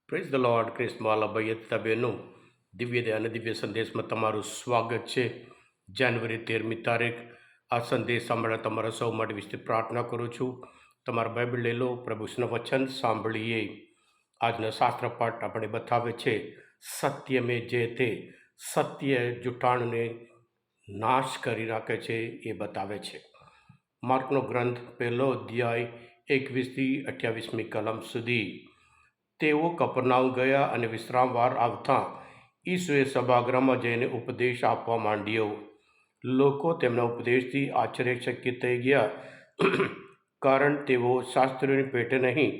Praise the lord. ક્રિસ્મવાલા ભાઈ તથા બહેનો, દિવ્ય અને દિવ્ય સંદેશમાં તમારું સ્વાગત છે. જાન્યુઆરી 13મી તારીખ આ સંદેશ સાંભળવા તમારા સૌ માટે વિશે પ્રાર્થના કરું છું. તમારા બાઇબલ લઈ લો, પ્રભુનું વચન સાંભળીએ. આજનો શાસ્ત્ર પાઠ આપણે બતાવે છે સત્ય મેં જે તે, સત્ય જૂઠાણને નાશ કરી નાખે છે એ બતાવે છે. માર્કનો ગ્રંથ 1 અધ્યાય 21થી 28મી કલમ સુધી. તેઓ કપરનાઉમ ગયા અને વિશ્રામવાર આવતા ઈસુએ સભાગૃહમાં જઈને ઉપદેશ આપવા માંડ્યો. લોકો તેમના ઉપદેશથી આશ્ચર્યચકિત થઈ ગયા, કારણ તેઓ શાસ્ત્રીઓની પેટે નહીં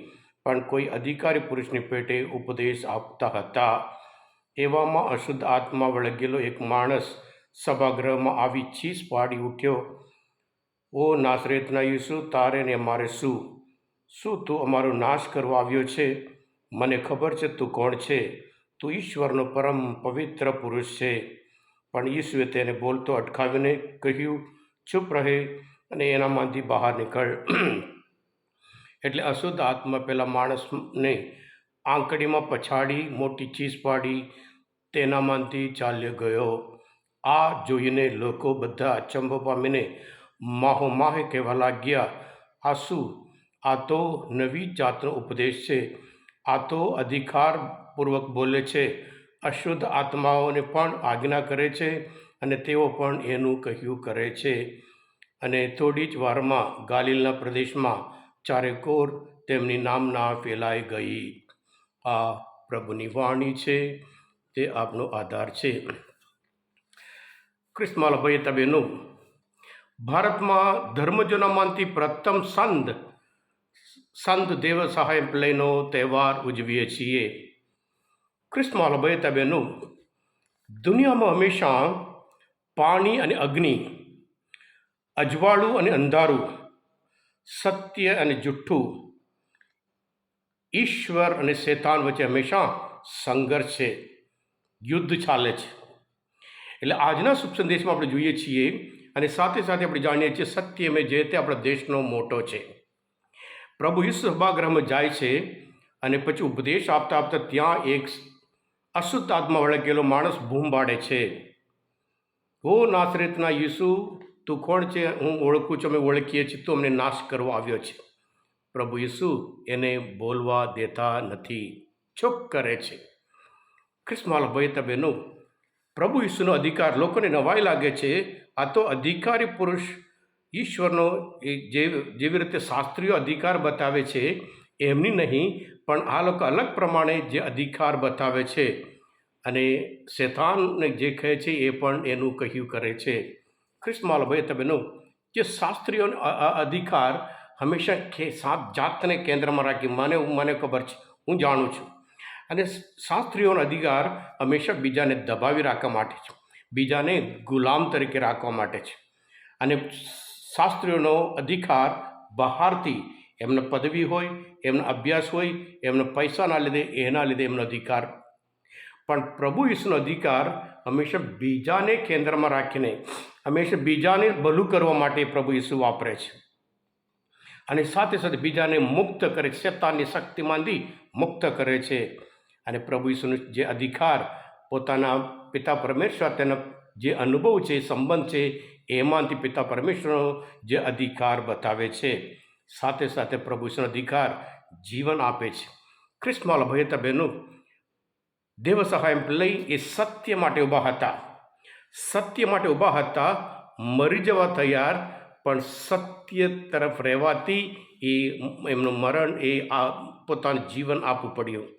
પણ કોઈ અધિકારી પુરુષની પેટે ઉપદેશ આપતા હતા. એવામાં અશુદ્ધ આત્મા વળગેલો એક માણસ સભાગૃહમાં આવી ચીસ પાડી ઉઠ્યો, ઓ નાસરેતના ઈસુ, તારે ને અમારે શું તું અમારો નાશ કરવા આવ્યો છે? મને ખબર છે તું કોણ છે, તું ઈશ્વરનો પરમ પવિત્ર પુરુષ છે. પણ ઈસુએ તેને બોલતો અટકાવીને કહ્યું, ચૂપ રહે અને એનામાંથી બહાર નીકળ. એટલે અશુદ્ધ આત્મા પેલા માણસને આંકડીમાં પછાડી મોટી ચીસ પાડી તેનામાંથી ચાલ્યો ગયો. આ જોઈને લોકો બધા અચંબો પામીને માહોમાહે કહેવા લાગ્યા, આ શું? આ તો નવી જાતનો ઉપદેશ છે. આ તો અધિકારપૂર્વક બોલે છે, અશુદ્ધ આત્માઓને પણ આજ્ઞા કરે છે અને તેઓ પણ એનું કહ્યું કરે છે. અને થોડી જ વારમાં ગાલિલના પ્રદેશમાં ચારેકોર તેમની નામના ફેલાઈ ગઈ. આ પ્રભુની વાણી છે, તે આપનો આધાર છે. ક્રિસ્મવાલા ભાઈ તબેનો, ભારતમાં ધર્મજોનામાંથી પ્રથમ સંત દેવ સહાય પ્લેનો તહેવાર ઉજવીએ છીએ. ક્રિસ્મવાલા ભાઈ તબેનો, દુનિયામાં હંમેશા પાણી અને અગ્નિ, અજવાળું અને અંધારું, સત્ય અને જુઠ્ઠું, ઈશ્વર અને શૈતાન વચ્ચે હંમેશા સંઘર્ષ છે, યુદ્ધ ચાલે છે. એટલે આજના શુભ સંદેશમાં આપણે જોઈએ છીએ અને સાથે સાથે આપણે જાણીએ છીએ સત્ય મેં જે તે આપણા દેશનો મોટો છે. પ્રભુ ઈસુ સભાગૃહમાં જાય છે અને પછી ઉપદેશ આપતા આપતા ત્યાં એક અશુદ્ધ આત્મા વળગેલો માણસ બૂમ પાડે છે, ઓ નાસરેતના ઈસુ, તું કોણ છે? હું ઓળખું છું, અમે ઓળખીએ છીએ, તું અમને નાશ કરવા આવ્યો છે. પ્રભુ ઈસુ એને બોલવા દેતા નથી, ચૂપ કરે છે. ક્રિસ્મવાલા ભાઈ તબેનો, પ્રભુ ઈસુનો અધિકાર લોકોને નવાઈ લાગે છે. આ તો અધિકારી પુરુષ ઈશ્વરનો, જેવી રીતે શાસ્ત્રીઓ અધિકાર બતાવે છે એમની નહીં, પણ આ લોકો અલગ પ્રમાણે જે અધિકાર બતાવે છે અને શૈતાનને જે કહે છે એ પણ એનું કહ્યું કરે છે. ક્રિસ્મવાલા ભાઈ તબેનો, જે શાસ્ત્રીઓનો અધિકાર હંમેશા સાત જાતને કેન્દ્રમાં રાખી, મને ખબર છે, હું જાણું છું. અને શાસ્ત્રીઓનો અધિકાર હંમેશા બીજાને દબાવી રાખવા માટે છે, બીજાને ગુલામ તરીકે રાખવા માટે છે. અને શાસ્ત્રીઓનો અધિકાર બહારથી, એમનો પદવી હોય, એમનો અભ્યાસ હોય, એમના પૈસાના લીધે, એના લીધે એમનો અધિકાર. પણ પ્રભુ ઈસુનો અધિકાર હંમેશા બીજાને કેન્દ્રમાં રાખીને, હંમેશા બીજાને ભલું કરવા માટે પ્રભુ ઈસુ વાપરે છે. અને સાથે સાથે બીજાને મુક્ત કરે, શૈતાનની શક્તિમાંથી મુક્ત કરે છે. અને પ્રભુ ઈસુનો જે અધિકાર પોતાના પિતા પરમેશ્વર, તેના જે અનુભવ છે, સંબંધ છે, એમાંથી પિતા પરમેશ્વરનો જે અધિકાર બતાવે છે. સાથે સાથે પ્રભુ ઈસુનો અધિકાર જીવન આપે છે. ક્રિસ્મવાલા ભાઈ બહેનો, દેવ સહાય લઈ એ સત્ય માટે ઊભા હતા, સત્ય માટે ઊભા હતા, મરી જવા તૈયાર, પણ સત્ય તરફ રહેવાથી એ એમનું મરણ, એ પોતાનું જીવન આપવું પડ્યું.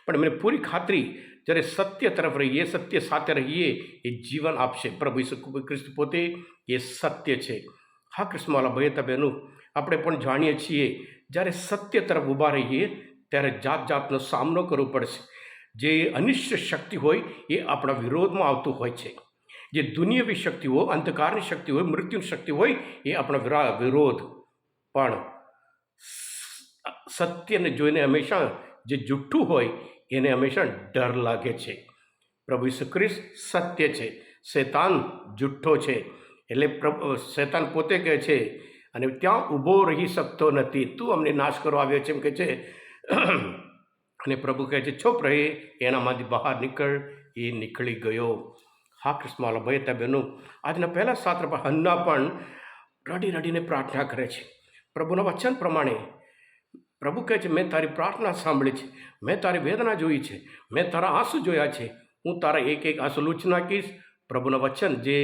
પણ એમને પૂરી ખાતરી, જ્યારે સત્ય તરફ રહીએ, સત્ય સાથે રહીએ, એ જીવન આપશે. પ્રભુ ઈસુ ખ્રિસ્ત પોતે એ સત્ય છે. હા ક્રિસ્મવાલા ભાઈ બહેનો, આપણે પણ જાણીએ છીએ, જ્યારે સત્ય તરફ ઊભા રહીએ ત્યારે જાત જાતનો સામનો કરવો પડશે. જે અનિષ્ટ શક્તિ હોય એ આપણા વિરોધમાં આવતું હોય છે. જે દુનિયાવી શક્તિ હોય, અંધકારની શક્તિ હોય, મૃત્યુની શક્તિ હોય, એ આપણા વિરોધ. પણ સત્યને જોઈને હંમેશા જે જુઠ્ઠું હોય એને હંમેશા ડર લાગે છે. પ્રભુ ઈસુ ખ્રિસ્ત સત્ય છે, શૈતાન જુઠ્ઠો છે. એટલે શૈતાન પોતે કહે છે, અને ત્યાં ઊભો રહી શકતો નથી, તું અમને નાશ કરવા આવ્યો છે એમ કહે છે. અને પ્રભુ કહે છે ચૂપ રહે, એનામાંથી બહાર નીકળ. એ નીકળી ગયો. હા કૃષ્ણવાલા ભાઈ ત્યાં બહેનો, આજના પહેલા સાત્ર પર હન્ના પણ રડી રડીને પ્રાર્થના કરે છે. પ્રભુના વચન પ્રમાણે પ્રભુ કહે છે મેં તારી પ્રાર્થના સાંભળી છે, મેં તારી વેદના જોઈ છે, મેં તારા આંસુ જોયા છે, હું તારા એક એક આંસુ લૂછી નાખીશ. પ્રભુના વચન જે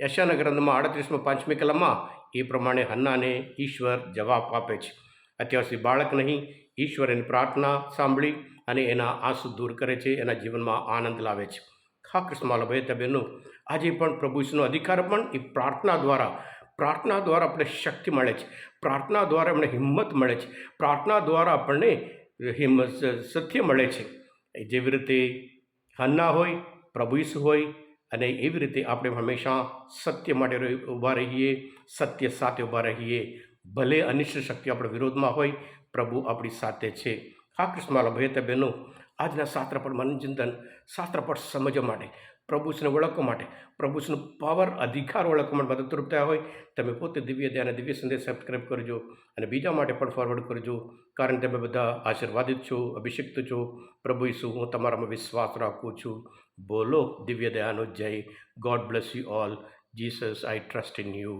યશાના ગ્રંથમાં 38 કલમમાં એ પ્રમાણે હન્નાને ઈશ્વર જવાબ આપે છે. અત્યાર સુધી બાળક નહીં, ઈશ્વર એની પ્રાર્થના સાંભળી અને એના આંસુ દૂર કરે છે, એના જીવનમાં આનંદ લાવે છે. હા કૃષ્ણવાલા ભાઈ બહેનો, આજે પણ પ્રભુ ઈસુનો અધિકાર પણ એ પ્રાર્થના દ્વારા આપણે શક્તિ મળે છે, પ્રાર્થના દ્વારા અમને હિંમત મળે છે, પ્રાર્થના દ્વારા આપણને સત્ય મળે છે. જેવી રીતે હન્ના હોય, પ્રભુ ઈસુ હોય, અને એવી રીતે આપણે હંમેશા સત્ય માટે ઊભા રહીએ, સત્ય સાથે ઊભા રહીએ. ભલે અનિષ્ટ શક્તિ આપણા વિરોધમાં હોય, પ્રભુ આપણી સાથે છે. હા કૃષ્ણવાલા ભાઈ બહેનો, આજના શાસ્ત્ર પર મનોચિંતન, શાસ્ત્ર પર સમજવા માટે, પ્રભુને ઓળખવા માટે, પ્રભુનો પાવર અધિકાર ઓળખવા માટે મદદરૂપ થયા હોય, તમે પોતે દિવ્ય ધ્યાન દિવ્ય સંદેશ સબસ્ક્રાઈબ કરજો અને બીજા માટે પણ ફોરવર્ડ કરજો. કારણ તમે બધા આશીર્વાદિત છો, અભિષિક્ત છો. પ્રભુ ઈસુ, હું તમારામાં વિશ્વાસ રાખું છું. બોલો દિવ્ય દયાનો જય. God bless you all. Jesus, I trust in you.